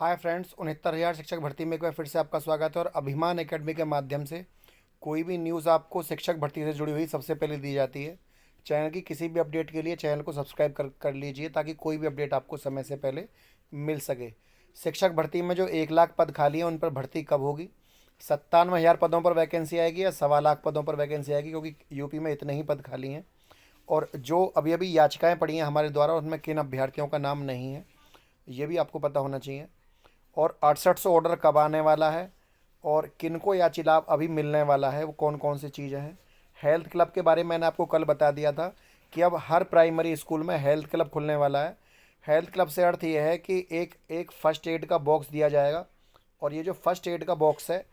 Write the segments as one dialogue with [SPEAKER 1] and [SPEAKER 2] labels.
[SPEAKER 1] Hi friends, 69,000 शिक्षक भर्ती में एक बार फिर से आपका स्वागत है। और अभिमान एकेडमी के माध्यम से कोई भी न्यूज़ आपको शिक्षक भर्ती से जुड़ी हुई सबसे पहले दी जाती है। चैनल की किसी भी अपडेट के लिए चैनल को सब्सक्राइब कर लीजिए ताकि कोई भी अपडेट आपको समय से पहले मिल सके। शिक्षक भर्ती में जो 1 लाख पद खाली हैं उन पर भर्ती कब होगी? 97,000 पदों पर वैकेंसी आएगी या 1.25 लाख पदों पर वैकेंसी आएगी? क्योंकि यूपी में इतने ही पद खाली हैं। और जो अभी अभी याचिकाएं पड़ी हैं हमारे द्वारा, उनमें किन अभ्यर्थियों का नाम नहीं है ये भी आपको पता होना चाहिए। और 6800 ऑर्डर कब आने वाला है और किनको याची लाभ अभी मिलने वाला है, वो कौन कौन सी चीज़ें हैं। हेल्थ क्लब के बारे में मैंने आपको कल बता दिया था कि अब हर प्राइमरी स्कूल में हेल्थ क्लब खुलने वाला है। हेल्थ क्लब से अर्थ ये है कि एक एक फर्स्ट एड का बॉक्स दिया जाएगा। और ये जो फर्स्ट एड का बॉक्स है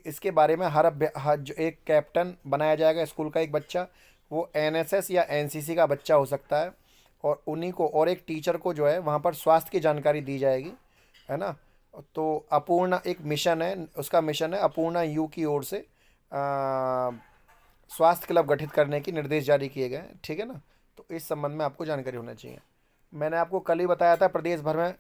[SPEAKER 1] इसके बारे में हर जो एक कैप्टन बनाया जाएगा स्कूल का, एक बच्चा, वो एनएसएस या एनसीसी का बच्चा हो सकता है। और उन्हीं को और एक टीचर को जो है वहाँ पर स्वास्थ्य की जानकारी दी जाएगी, है ना। तो अपूर्णा एक मिशन है, उसका मिशन है अपूर्णा यू की ओर से स्वास्थ्य क्लब गठित करने की निर्देश जारी किए गए हैं, ठीक है ना। तो इस संबंध में आपको जानकारी होना चाहिए। मैंने आपको कल ही बताया था प्रदेश भर में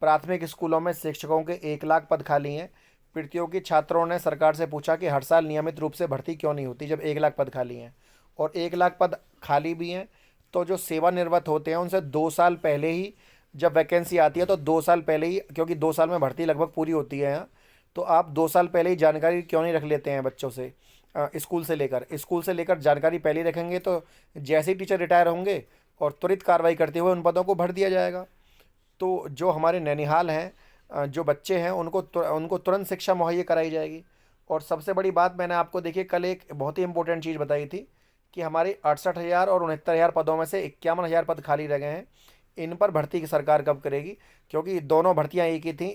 [SPEAKER 1] प्राथमिक स्कूलों में शिक्षकों के 1 लाख पद खाली हैं। प्रतियोगी छात्रों ने सरकार से पूछा कि हर साल नियमित रूप से भर्ती क्यों नहीं होती जब 1 लाख पद खाली हैं। और 1 लाख पद खाली भी हैं तो जो सेवानिवृत्त होते हैं उनसे 2 साल पहले ही जब वैकेंसी आती है तो 2 साल पहले ही, क्योंकि 2 साल में भर्ती लगभग पूरी होती है यहाँ, तो आप 2 साल पहले ही जानकारी क्यों नहीं रख लेते हैं बच्चों से। स्कूल से लेकर जानकारी पहले ही रखेंगे तो जैसे ही टीचर रिटायर होंगे और त्वरित कार्रवाई करते हुए उन पदों को भर दिया जाएगा। तो जो हमारे नैनीहाल हैं, जो बच्चे हैं उनको तुरंत शिक्षा मुहैया कराई जाएगी। और सबसे बड़ी बात मैंने आपको, देखिए, कल एक बहुत ही इंपॉर्टेंट चीज़ बताई थी कि हमारे 68,000 और 69,000 पदों में से 51,000 पद खाली रह गए हैं। इन पर भर्ती की सरकार कब करेगी? क्योंकि दोनों भर्तियां एक ही थी।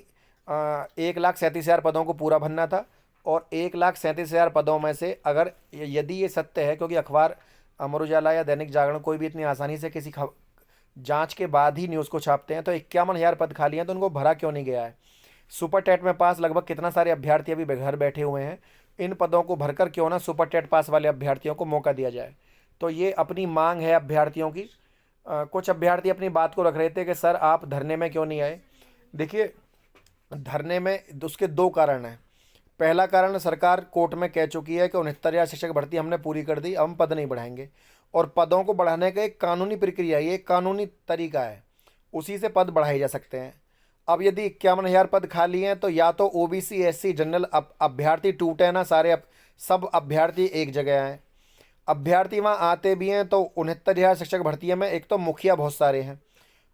[SPEAKER 1] 1,37,000 पदों को पूरा भरना था। और 1,37,000 पदों में से अगर यदि ये सत्य है, क्योंकि अखबार अमर उजाला या दैनिक जागरण कोई भी इतनी आसानी से किसी जांच के बाद ही न्यूज़ को छापते हैं, तो 51,000 पद खाली हैं तो उनको भरा क्यों नहीं गया है? सुपर टेट में पास लगभग कितना सारे अभ्यर्थी अभी घर बैठे हुए हैं। इन पदों को भरकर क्यों ना सुपर टेट पास वाले अभ्यर्थियों को मौका दिया जाए। तो ये अपनी मांग है अभ्यर्थियों की। कुछ अभ्यर्थी अपनी बात को रख रहे थे कि सर आप धरने में क्यों नहीं आए। देखिए, धरने में उसके दो कारण हैं। पहला कारण, सरकार कोर्ट में कह चुकी है कि 69,000 शिक्षक भर्ती हमने पूरी कर दी, अब हम पद नहीं बढ़ाएंगे। और पदों को बढ़ाने का एक कानूनी प्रक्रिया है, ये एक कानूनी तरीका है, उसी से पद बढ़ाए जा सकते हैं। अब यदि 51,000 पद खाली हैं तो या तो ओबीसी एससी जनरल अभ्यर्थी टूटे ना सारे, सब अभ्यर्थी एक जगह आए। अभ्यर्थी वहाँ आते भी हैं तो 69,000 शिक्षक भर्ती में एक तो मुखिया बहुत सारे हैं।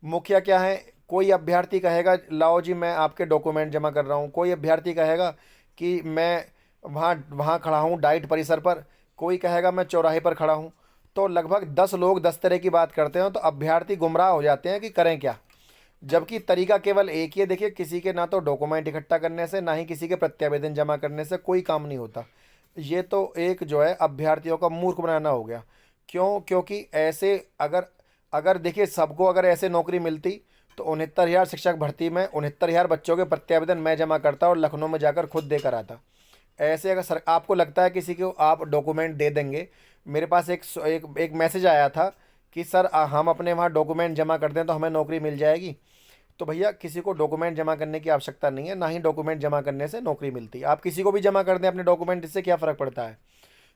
[SPEAKER 1] मुखिया क्या है, कोई अभ्यर्थी कहेगा लाओ जी मैं आपके डॉक्यूमेंट जमा कर रहा हूँ, कोई अभ्यर्थी कहेगा कि मैं वहाँ वहाँ खड़ा हूँ डाइट परिसर पर, कोई कहेगा मैं चौराहे पर खड़ा हूँ। तो लगभग 10 लोग 10 तरह की बात करते हैं, तो अभ्यर्थी गुमराह हो जाते हैं कि करें क्या। जबकि तरीका केवल एक ही है। देखिए, किसी के ना तो डॉक्यूमेंट इकट्ठा करने से ना ही किसी के प्रत्यावेदन जमा करने से कोई काम नहीं होता। ये तो एक जो है अभ्यर्थियों का मूर्ख बनाना हो गया। क्यों? क्योंकि ऐसे अगर अगर देखिए सबको अगर ऐसे नौकरी मिलती तो 69,000 शिक्षक भर्ती में 69,000 बच्चों के प्रत्यावेदन मैं जमा करता और लखनऊ में जाकर खुद देकर आता। ऐसे अगर सर आपको लगता है किसी को आप डॉक्यूमेंट दे देंगे, मेरे पास एक मैसेज आया था कि सर हम अपने वहाँ डॉक्यूमेंट जमा कर दें तो हमें नौकरी मिल जाएगी। तो भैया, किसी को डॉक्यूमेंट जमा करने की आवश्यकता नहीं है, ना ही डॉक्यूमेंट जमा करने से नौकरी मिलती है। आप किसी को भी जमा कर दें अपने डॉक्यूमेंट, इससे क्या फ़र्क पड़ता है?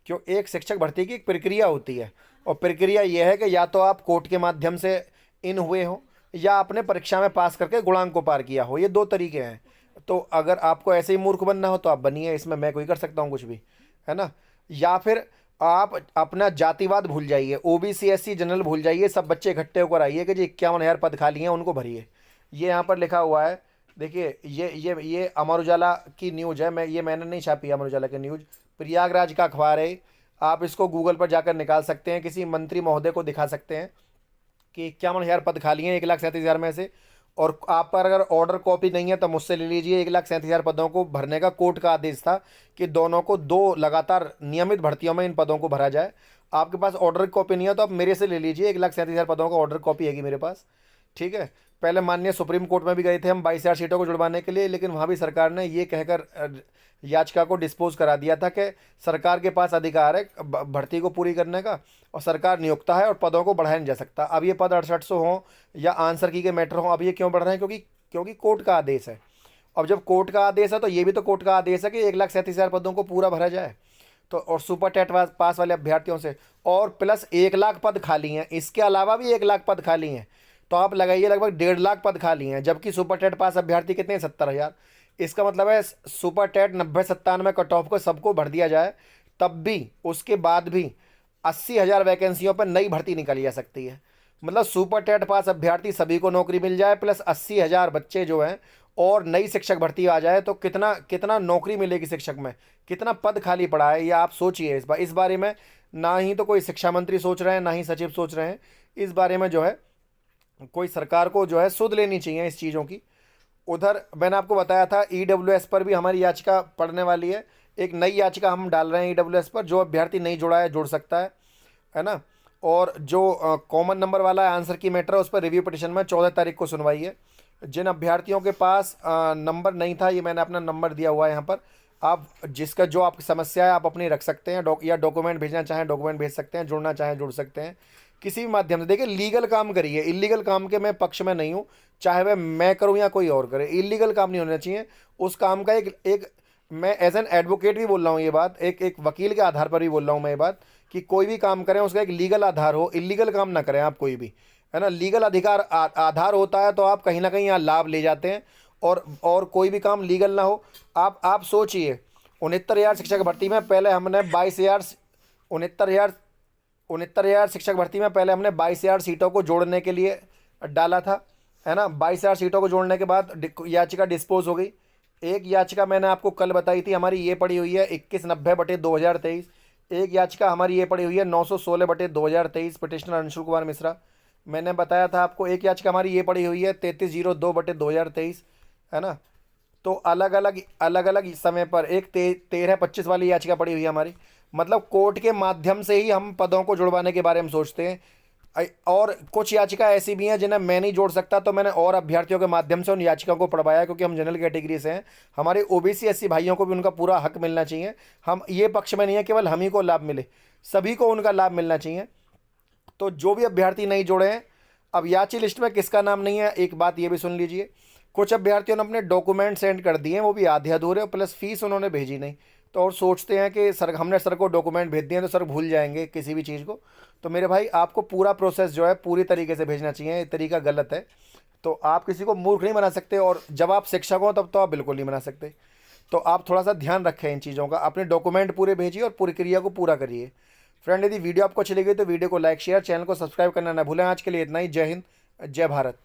[SPEAKER 1] क्यों? एक शिक्षक भर्ती की एक प्रक्रिया होती है और प्रक्रिया यह है कि या तो आप कोर्ट के माध्यम से इन हुए हो या आपने परीक्षा में पास करके गुणांक को पार किया हो, ये दो तरीके हैं। तो अगर आपको ऐसे ही मूर्ख बनना हो तो आप बनिए, इसमें मैं कोई कर सकता हूँ कुछ भी, है ना। या फिर आप अपना जातिवाद भूल जाइए, ओबीसी एससी जनरल भूल जाइए, सब बच्चे इकट्ठे होकर आइए कि जी 51,000 पद खाली हैं उनको भरिए। ये यहाँ पर लिखा हुआ है, देखिए, ये अमर उजाला की न्यूज़ है, मैंने नहीं छापी अमर उजाला की न्यूज़, प्रयागराज का अखबार है। आप इसको गूगल पर जाकर निकाल सकते हैं, किसी मंत्री महोदय को दिखा सकते हैं कि 51,000 पद खाली हैं 1,37,000 में से। और आप पर अगर ऑर्डर कॉपी नहीं है तो मुझसे ले लीजिए। 1,37,000 पदों को भरने का कोर्ट का आदेश था कि दोनों को दो लगातार नियमित भर्तियों में इन पदों को भरा जाए। आपके पास ऑर्डर कॉपी नहीं है तो आप मेरे से ले लीजिए, 1,37,000 पदों का ऑर्डर कॉपी है मेरे पास, ठीक है। पहले माननीय सुप्रीम कोर्ट में भी गए थे हम 22,000 सीटों को जुड़वाने के लिए, लेकिन वहाँ भी सरकार ने ये कहकर याचिका को डिस्पोज करा दिया था कि सरकार के पास अधिकार है भर्ती को पूरी करने का और सरकार नियोक्ता है और पदों को बढ़ाया नहीं जा सकता। अब ये पद 6800 हों या आंसर की के मैटर हों, अब ये क्यों बढ़ रहे हैं? क्योंकि कोर्ट का आदेश है। अब जब कोर्ट का आदेश है तो ये भी तो कोर्ट का आदेश है कि 1,37,000 पदों को पूरा भरा जाए। तो और सुपर टेट पास वाले अभ्यर्थियों से, और प्लस 1 लाख पद खाली हैं, इसके अलावा भी 1 लाख पद खाली हैं। तो आप लगाइए लगभग 1.5 लाख पद खाली हैं, जबकि सुपर टेट पास अभ्यर्थी कितने हैं? 70,000। इसका मतलब है सुपर टेट 90-97 कट ऑफ को सबको भर दिया जाए, तब भी उसके बाद भी 80,000 वैकेंसियों पर नई भर्ती निकाली जा सकती है। मतलब सुपर टेट पास अभ्यर्थी सभी को नौकरी मिल जाए, प्लस 80,000 बच्चे जो हैं और नई शिक्षक भर्ती आ जाए, तो कितना कितना नौकरी मिलेगी शिक्षक में, कितना पद खाली पड़ा है, ये आप सोचिए। इस बारे में ना ही तो कोई शिक्षा मंत्री सोच रहे हैं, ना ही सचिव सोच रहे हैं। इस बारे में जो है कोई सरकार को जो है सुध लेनी चाहिए इस चीज़ों की। उधर मैंने आपको बताया था ईडब्ल्यूएस पर भी हमारी याचिका पड़ने वाली है। एक नई याचिका हम डाल रहे हैं ईडब्ल्यूएस पर, जो अभ्यर्थी नहीं जुड़ा है जुड़ सकता है ना। और जो कॉमन नंबर वाला आंसर की मैटर है, उस पर रिव्यू पिटिशन में 14 तारीख को सुनवाई है। जिन अभ्यर्थियों के पास नंबर नहीं था, ये मैंने अपना नंबर दिया हुआ है यहाँ पर, आप जिसका जो आपकी समस्या है आप अपनी रख सकते हैं, या डॉक्यूमेंट भेजना चाहें डॉक्यूमेंट भेज सकते हैं, जुड़ना चाहें जुड़ सकते हैं, किसी भी माध्यम से। देखिए, लीगल काम करिए, इलीगल काम के मैं पक्ष में नहीं हूँ, चाहे वह मैं करूँ या कोई और करे, इलीगल काम नहीं होना चाहिए। उस काम का एक मैं एज एन एडवोकेट भी बोल रहा हूँ ये बात, एक वकील के आधार पर भी बोल रहा हूँ मैं ये बात, कि कोई भी काम करें उसका एक लीगल आधार हो, इलीगल काम ना करें आप कोई भी, है ना। लीगल अधिकार आधार होता है तो आप कहीं ना कहीं यहाँ लाभ ले जाते हैं, और कोई भी काम लीगल ना हो। आप सोचिए, 69,000 शिक्षक भर्ती में पहले हमने 69,000 शिक्षक भर्ती में पहले हमने 22,000 सीटों को जोड़ने के लिए डाला था, है ना। 22,000 सीटों को जोड़ने के बाद याचिका डिस्पोज हो गई। एक याचिका मैंने आपको कल बताई थी, हमारी ये पड़ी हुई है 2190/2023। एक याचिका हमारी ये पड़ी हुई है 916/2023, पिटिशनर अंशुल कुमार मिश्रा। मैंने बताया था आपको एक याचिका हमारी ये पड़ी हुई है 3302/2023, है ना। तो अलग अलग समय पर एक 1325 वाली याचिका पड़ी हुई है हमारी। मतलब कोर्ट के माध्यम से ही हम पदों को जुड़वाने के बारे में सोचते हैं। और कुछ याचिका ऐसी भी हैं जिन्हें मैं नहीं जोड़ सकता, तो मैंने और अभ्यर्थियों के माध्यम से उन याचिकाओं को पढ़वाया, क्योंकि हम जनरल कैटेगरी से हैं। हमारे ओबीसी एससी भाइयों को भी उनका पूरा हक मिलना चाहिए। हम ये पक्ष में नहीं है केवल हम ही को लाभ मिले, सभी को उनका लाभ मिलना चाहिए। तो जो भी अभ्यर्थी नहीं जुड़े हैं, अब याची लिस्ट में किसका नाम नहीं है, एक बात ये भी सुन लीजिए। कुछ अभ्यर्थियों ने अपने डॉक्यूमेंट सेंड कर दिए हैं, वो भी आधे अधूरे, प्लस फीस उन्होंने भेजी नहीं। तो और सोचते हैं कि सर हमने सर को डॉक्यूमेंट भेज दिए तो सर भूल जाएंगे किसी भी चीज़ को। तो मेरे भाई, आपको पूरा प्रोसेस जो है पूरी तरीके से भेजना चाहिए, ये तरीका गलत है। तो आप किसी को मूर्ख नहीं बना सकते, और जब आप शिक्षक हो तब तो आप बिल्कुल नहीं बना सकते। तो आप थोड़ा सा ध्यान रखें इन चीज़ों का, अपने डॉक्यूमेंट पूरे भेजिए और प्रक्रिया को पूरा करिए। फ्रेंड, यदि वीडियो आपको अच्छी लगी तो वीडियो को लाइक शेयर, चैनल को सब्सक्राइब करना ना भूलें। आज के लिए इतना ही। जय हिंद, जय भारत।